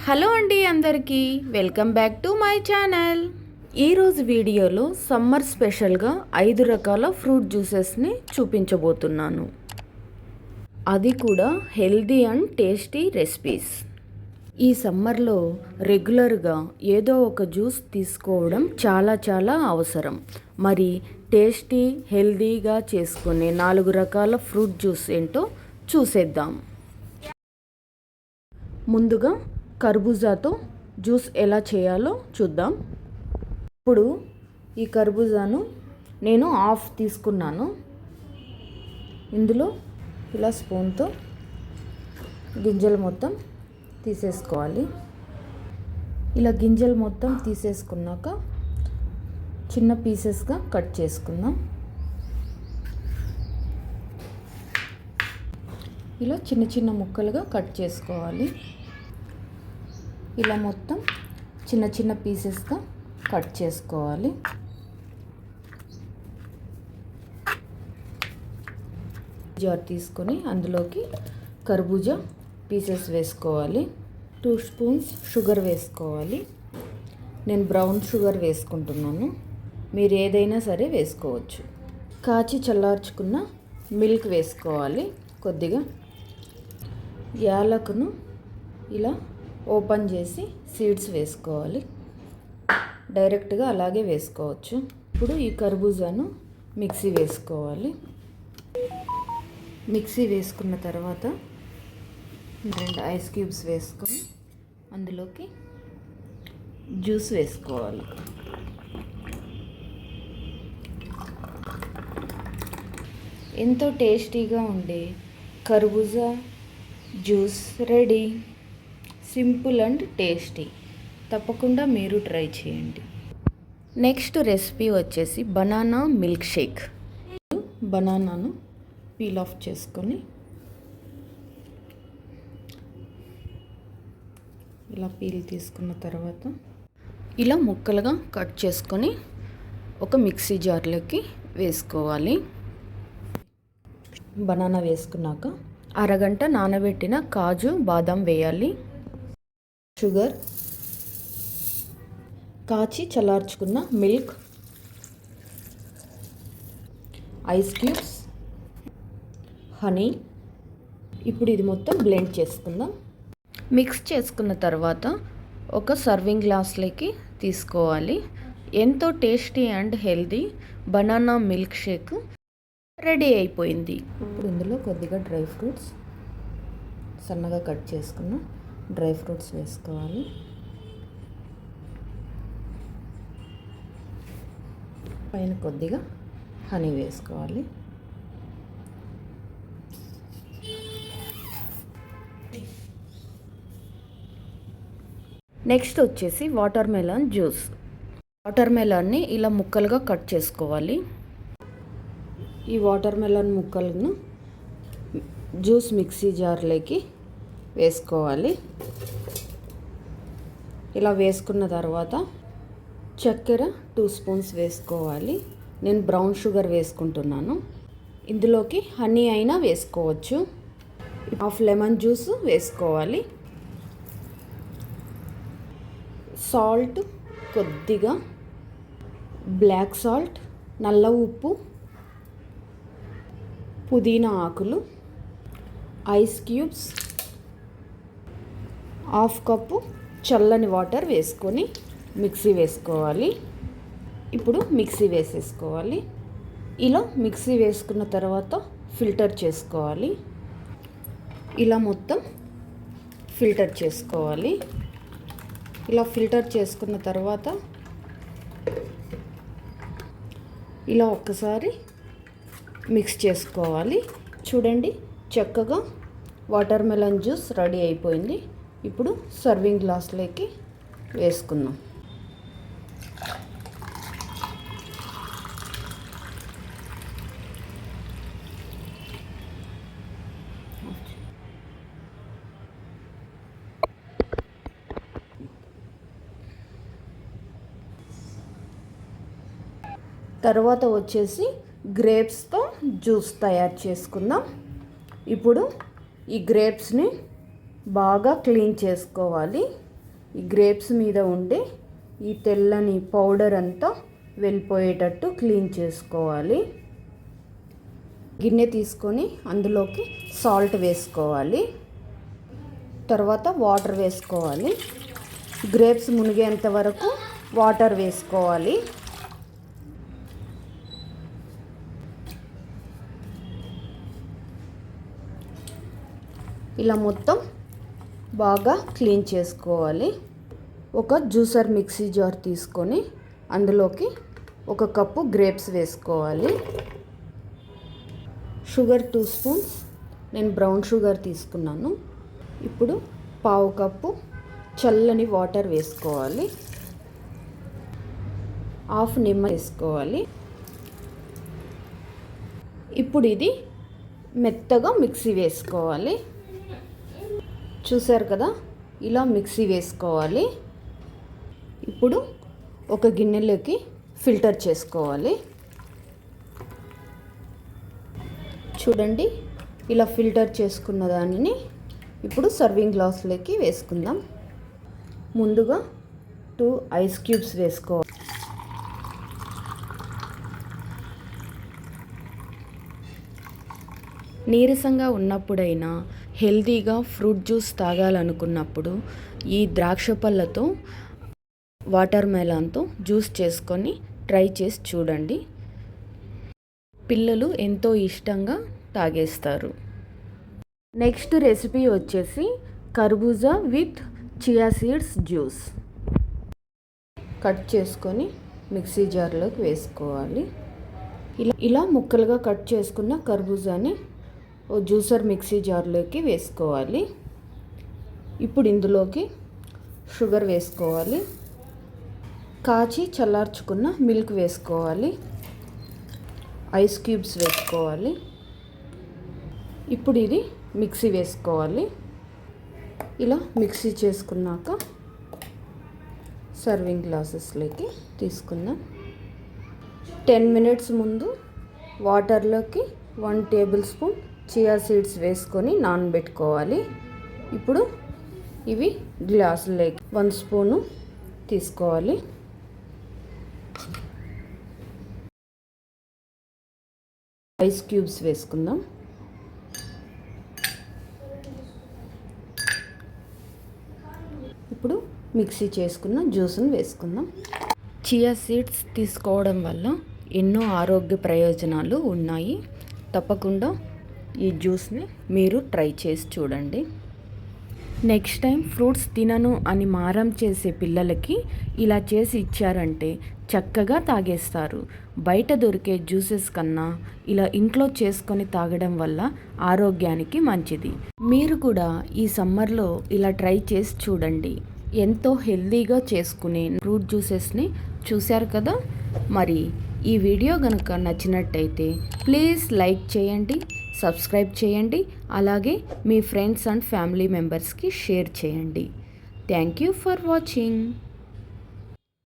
Hello అండి అందరికీ welcome back to my channel. ఈరోజు వీడియోలో సమ్మర్ స్పెషల్గా 5 రకాల ఫ్రూట్ జ్యూసెస్ని చూపించబోతున్నాను. అది కూడా హెల్దీ అండ్ టేస్టీ రెసిపీస్. ఈ సమ్మర్లో రెగ్యులర్గా ఏదో ఒక జ్యూస్ తీసుకోవడం చాలా అవసరం. మరి టేస్టీ హెల్దీగా చేసుకునే 4 రకాల ఫ్రూట్ జ్యూస్ ఏంటో చూసేద్దాం. ముందుగా కర్బూజాతో జ్యూస్ ఎలా చేయాలో చూద్దాం. ఇప్పుడు ఈ కర్బూజాను నేను హాఫ్ తీసుకున్నాను. ఇందులో ఇలా స్పూన్తో గింజలు మొత్తం తీసేసుకోవాలి. ఇలా గింజలు మొత్తం తీసేసుకున్నాక చిన్న పీసెస్గా కట్ చేసుకుందాం. ఇలా చిన్న ముక్కలుగా కట్ చేసుకోవాలి. ఇలా మొత్తం చిన్న పీసెస్గా కట్ చేసుకోవాలి. జార్ తీసుకొని అందులోకి కర్బూజా పీసెస్ వేసుకోవాలి. 2 స్పూన్స్ షుగర్ వేసుకోవాలి. నేను బ్రౌన్ షుగర్ వేసుకుంటున్నాను. మీరు ఏదైనా సరే వేసుకోవచ్చు. కాచి చల్లార్చుకున్న మిల్క్ వేసుకోవాలి. కొద్దిగా యాలకును ఇలా ఓపెన్ చేసి సీడ్స్ వేసుకోవాలి. డైరెక్ట్గా అలాగే వేసుకోవచ్చు. ఇప్పుడు ఈ కర్బూజాను మిక్సీ వేసుకోవాలి. మిక్సీ వేసుకున్న తర్వాత 2 ఐస్ క్యూబ్స్ వేసుకొని అందులోకి జ్యూస్ వేసుకోవాలి. ఎంతో టేస్టీగా ఉండే కర్బూజా juice ready. Simple and tasty. తప్పకుండా మీరు ట్రై చేయండి. నెక్స్ట్ రెసిపీ వచ్చేసి బనానా మిల్క్ షేక్. బనానాను పీల్ ఆఫ్ చేసుకొని ఇలా పీల్ తీసుకున్న తర్వాత ఇలా ముక్కలుగా కట్ చేసుకొని ఒక మిక్సీ జార్లోకి వేసుకోవాలి. బనానా వేసుకున్నాక అరగంట నానబెట్టిన కాజు బాదం వేయాలి. షుగర్, కాచి చల్లార్చుకున్న మిల్క్, ఐస్ క్యూబ్స్, హనీ. ఇప్పుడు ఇది మొత్తం బ్లెండ్ చేసుకుందాం. మిక్స్ చేసుకున్న తర్వాత ఒక సర్వింగ్ గ్లాస్లోకి తీసుకోవాలి. ఎంతో tasty and healthy banana milk shake ready అయిపోయింది. ఇప్పుడు ఇందులో కొద్దిగా డ్రై ఫ్రూట్స్, సన్నగా కట్ చేసుకున్న డ్రై ఫ్రూట్స్ వేసుకోవాలి. పైన కొద్దిగా హనీ వేసుకోవాలి. నెక్స్ట్ వచ్చేసి వాటర్ మెలన్ జ్యూస్. వాటర్ మెలన్ని ఇలా ముక్కలుగా కట్ చేసుకోవాలి. ఈ వాటర్ మెలన్ ముక్కలను జ్యూస్ మిక్సీ జార్లోకి వేసుకోవాలి. ఇలా వేసుకున్న తర్వాత చక్కెర 2 స్పూన్స్ వేసుకోవాలి. నేను బ్రౌన్ షుగర్ వేసుకుంటున్నాను. ఇందులోకి హనీ అయినా వేసుకోవచ్చు. హాఫ్ లెమన్ జ్యూస్ వేసుకోవాలి. సాల్ట్ కొద్దిగా, బ్లాక్ సాల్ట్, నల్ల ఉప్పు, పుదీనా ఆకులు, ఐస్ క్యూబ్స్, హాఫ్ కప్పు చల్లని వాటర్ వేసుకొని మిక్సీ వేసుకోవాలి. ఇప్పుడు మిక్సీ వేసేసుకోవాలి. ఇలా మిక్సీ వేసుకున్న తర్వాత ఫిల్టర్ చేసుకోవాలి. ఇలా మొత్తం ఫిల్టర్ చేసుకోవాలి. ఇలా ఫిల్టర్ చేసుకున్న తర్వాత ఇలా ఒక్కసారి మిక్స్ చేసుకోవాలి. చూడండి, చక్కగా వాటర్ మెలన్ జ్యూస్ రెడీ అయిపోయింది. ఇప్పుడు సర్వింగ్ గ్లాస్లోకి వేసుకుందాం. తర్వాత వచ్చేసి గ్రేప్స్తో జ్యూస్ తయారు చేసుకుందాం. ఇప్పుడు ఈ గ్రేప్స్ని బాగా క్లీన్ చేసుకోవాలి. ఈ గ్రేప్స్ మీద ఉండే ఈ తెల్లని పౌడర్ అంతా వెళ్ళిపోయేటట్టు క్లీన్ చేసుకోవాలి. గిన్నె తీసుకొని అందులోకి సాల్ట్ వేసుకోవాలి. తర్వాత వాటర్ వేసుకోవాలి. గ్రేప్స్ మునిగేంత వరకు వాటర్ వేసుకోవాలి. ఇలా మొత్తం బాగా క్లీన్ చేసుకోవాలి. ఒక జ్యూసర్ మిక్సీ జార్ తీసుకొని అందులోకి 1 కప్పు గ్రేప్స్ వేసుకోవాలి. షుగర్ 2 స్పూన్స్, నేను బ్రౌన్ షుగర్ తీసుకున్నాను. ఇప్పుడు 1/2 కప్పు చల్లని వాటర్ వేసుకోవాలి. 1/2 నిమ్మ వేసుకోవాలి. ఇప్పుడు ఇది మెత్తగా మిక్సీ వేసుకోవాలి. చూసారు కదా, ఇలా మిక్సీ వేసుకోవాలి. ఇప్పుడు ఒక గిన్నెలోకి ఫిల్టర్ చేసుకోవాలి. చూడండి, ఇలా ఫిల్టర్ చేసుకున్న దానిని ఇప్పుడు సర్వింగ్ గ్లాస్లోకి వేసుకుందాం. ముందుగా 2 ఐస్ క్యూబ్స్ వేసుకోవాలి. నీరసంగా ఉన్నప్పుడైనా హెల్తీగా ఫ్రూట్ జ్యూస్ తాగాలనుకున్నప్పుడు ఈ ద్రాక్ష పళ్ళతో వాటర్ మెలాన్తో జ్యూస్ చేసుకొని ట్రై చేసి చూడండి. పిల్లలు ఎంతో ఇష్టంగా తాగేస్తారు. నెక్స్ట్ రెసిపీ వచ్చేసి కర్బూజా with chia seeds juice. Cut చేసుకొని మిక్సీ జార్లోకి వేసుకోవాలి. ఇలా ముక్కలుగా కట్ చేసుకున్న కర్బూజాని ఓ జ్యూసర్ మిక్సీ జార్లోకి వేసుకోవాలి. ఇప్పుడు ఇందులోకి షుగర్ వేసుకోవాలి. కాచి చల్లార్చుకున్న మిల్క్ వేసుకోవాలి. ఐస్ క్యూబ్స్ వేసుకోవాలి. ఇప్పుడు ఇది మిక్సీ వేసుకోవాలి. ఇలా మిక్సీ చేసుకున్నాక సర్వింగ్ గ్లాసెస్లోకి తీసుకుందాం. 10 మినిట్స్ ముందు వాటర్లోకి 1 టేబుల్ స్పూన్ చియా సీడ్స్ వేసుకొని నానబెట్టుకోవాలి. ఇప్పుడు ఇవి గ్లాసులోకి 1 స్పూను తీసుకోవాలి. ఐస్ క్యూబ్స్ వేసుకుందాం. ఇప్పుడు మిక్సీ చేసుకున్న జ్యూస్ని వేసుకుందాం. చియా సీడ్స్ తీసుకోవడం వల్ల ఎన్నో ఆరోగ్య ప్రయోజనాలు ఉన్నాయి. తప్పకుండా ఈ జ్యూస్ని మీరు ట్రై చేసి చూడండి. నెక్స్ట్ టైం ఫ్రూట్స్ తినను అని మారం చేసే పిల్లలకి ఇలా చేసి ఇచ్చారంటే చక్కగా తాగేస్తారు. బయట దొరికే జ్యూసెస్ కన్నా ఇలా ఇంట్లో చేసుకొని తాగడం వల్ల ఆరోగ్యానికి మంచిది. మీరు కూడా ఈ సమ్మర్లో ఇలా ట్రై చేసి చూడండి. ఎంతో హెల్తీగా చేసుకునే ఫ్రూట్ జ్యూసెస్ని చూశారు కదా. మరి ఈ వీడియో కనుక నచ్చినట్టయితే ప్లీజ్ లైక్ చేయండి, సబ్స్క్రైబ్ చేయండి. అలాగే మీ ఫ్రెండ్స్ అండ్ ఫ్యామిలీ మెంబర్స్కి షేర్ చేయండి. Thank you for watching.